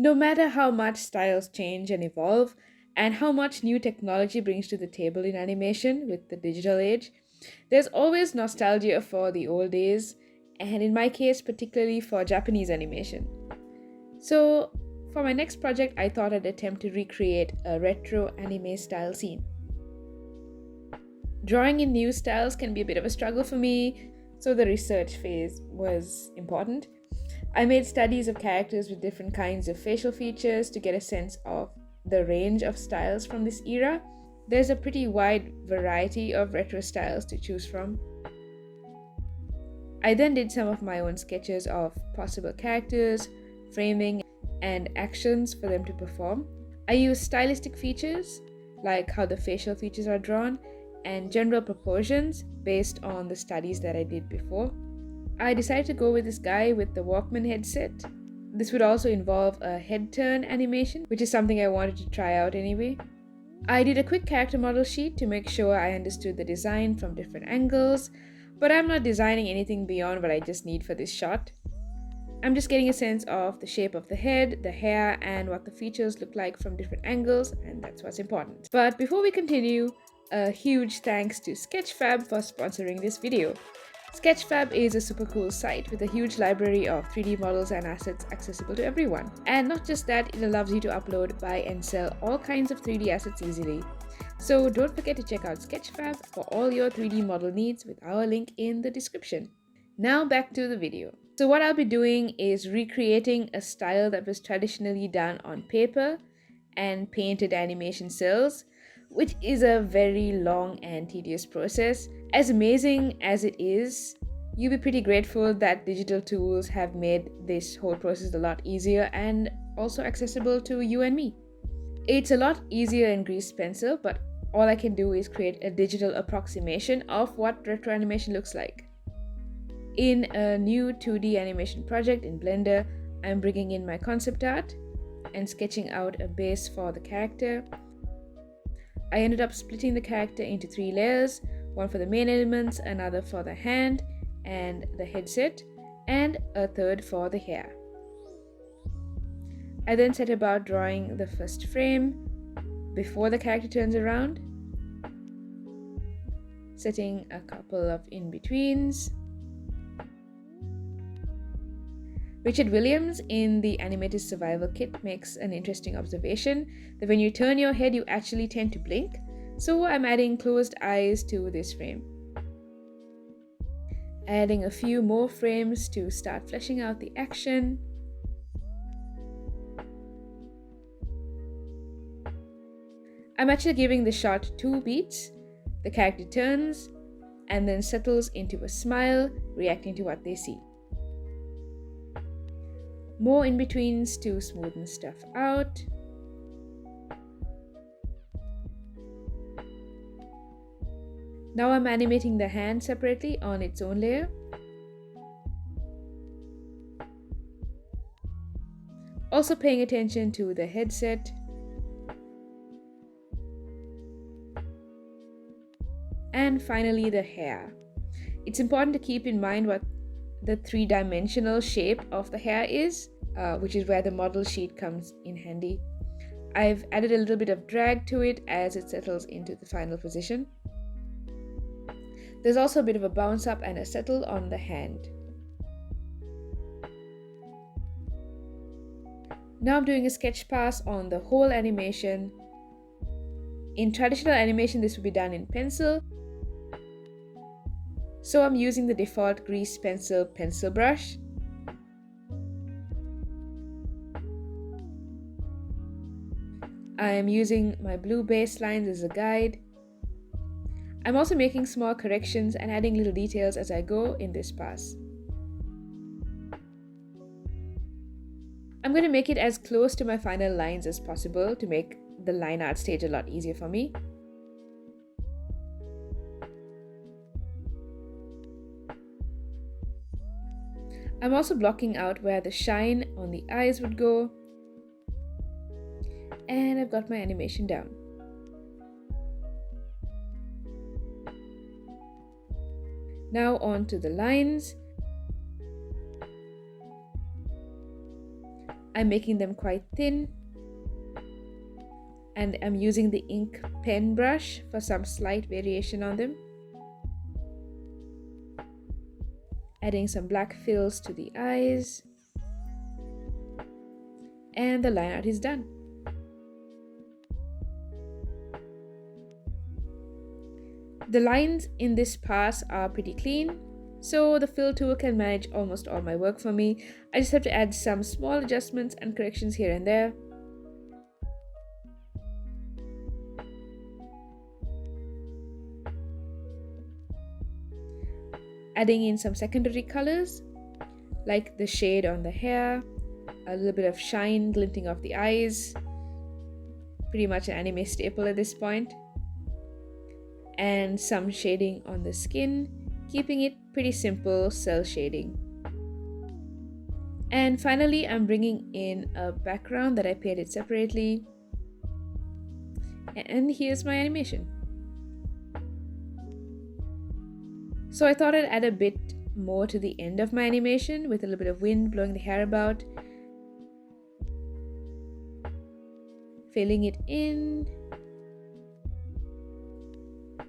No matter how much styles change and evolve, and how much new technology brings to the table in animation with the digital age, there's always nostalgia for the old days, and in my case, particularly for Japanese animation. So, for my next project, I thought I'd attempt to recreate a retro anime style scene. Drawing in new styles can be a bit of a struggle for me, so the research phase was important. I made studies of characters with different kinds of facial features to get a sense of the range of styles from this era. There's a pretty wide variety of retro styles to choose from. I then did some of my own sketches of possible characters, framing, and actions for them to perform. I used stylistic features, like how the facial features are drawn, and general proportions based on the studies that I did before. I decided to go with this guy with the Walkman headset. This would also involve a head turn animation, which is something I wanted to try out anyway. I did a quick character model sheet to make sure I understood the design from different angles, but I'm not designing anything beyond what I just need for this shot. I'm just getting a sense of the shape of the head, the hair, and what the features look like from different angles, and that's what's important. But before we continue, a huge thanks to Sketchfab for sponsoring this video. Sketchfab is a super cool site with a huge library of 3D models and assets accessible to everyone. And not just that, it allows you to upload, buy, and sell all kinds of 3D assets easily. So don't forget to check out Sketchfab for all your 3D model needs with our link in the description. Now back to the video. So what I'll be doing is recreating a style that was traditionally done on paper and painted animation cells, which is a very long and tedious process. As amazing as it is, you'll be pretty grateful that digital tools have made this whole process a lot easier and also accessible to you and me. It's a lot easier in Grease Pencil, but all I can do is create a digital approximation of what retro animation looks like. In a new 2D animation project in Blender, I'm bringing in my concept art and sketching out a base for the character. I ended up splitting the character into 3 layers, one for the main elements, another for the hand and the headset, and a third for the hair. I then set about drawing the first frame before the character turns around, setting a couple of in-betweens. Richard Williams in the Animated Survival Kit makes an interesting observation that when you turn your head, you actually tend to blink. So I'm adding closed eyes to this frame. Adding a few more frames to start fleshing out the action. I'm actually giving the shot 2 beats. The character turns and then settles into a smile, reacting to what they see. More in-betweens to smoothen stuff out. Now I'm animating the hand separately on its own layer. Also paying attention to the headset. And finally the hair. It's important to keep in mind what the 3-dimensional shape of the hair is, which is where the model sheet comes in handy. I've added a little bit of drag to it as it settles into the final position. There's also a bit of a bounce up and a settle on the hand. Now I'm doing a sketch pass on the whole animation. In traditional animation, this would be done in pencil. So I'm using the default Grease Pencil pencil brush. I am using my blue baselines as a guide. I'm also making small corrections and adding little details as I go in this pass. I'm going to make it as close to my final lines as possible to make the line art stage a lot easier for me. I'm also blocking out where the shine on the eyes would go. And I've got my animation down. Now on to the lines. I'm making them quite thin, and I'm using the ink pen brush for some slight variation on them. Adding some black fills to the eyes, and the line art is done. The lines in this pass are pretty clean, so the fill tool can manage almost all my work for me. I just have to add some small adjustments and corrections here and there. Adding in some secondary colors, like the shade on the hair, a little bit of shine glinting off the eyes, pretty much an anime staple at this point, and some shading on the skin, keeping it pretty simple cell shading. And finally, I'm bringing in a background that I painted separately, and here's my animation. So I thought I'd add a bit more to the end of my animation with a little bit of wind blowing the hair about, filling it in.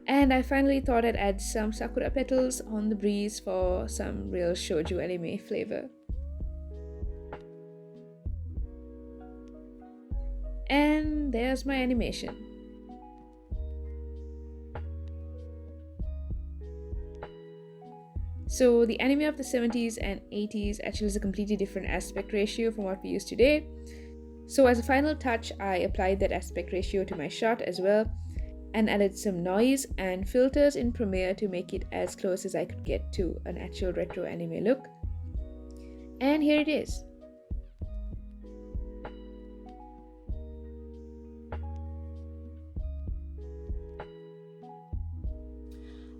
And I finally thought I'd add some sakura petals on the breeze for some real shoujo anime flavor. And there's my animation. So the anime of the 70s and 80s actually is a completely different aspect ratio from what we use today. So as a final touch, I applied that aspect ratio to my shot as well, and added some noise and filters in Premiere to make it as close as I could get to an actual retro anime look. And here it is.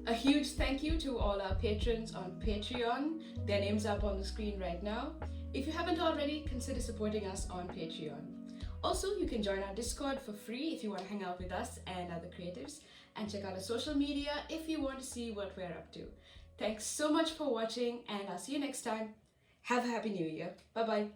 A huge thank you to all our patrons on Patreon. Their names are up on the screen right now. If you haven't already, consider supporting us on Patreon. Also, you can join our Discord for free if you want to hang out with us and other creatives, and check out our social media if you want to see what we're up to. Thanks so much for watching, and I'll see you next time. Have a happy new year. Bye bye.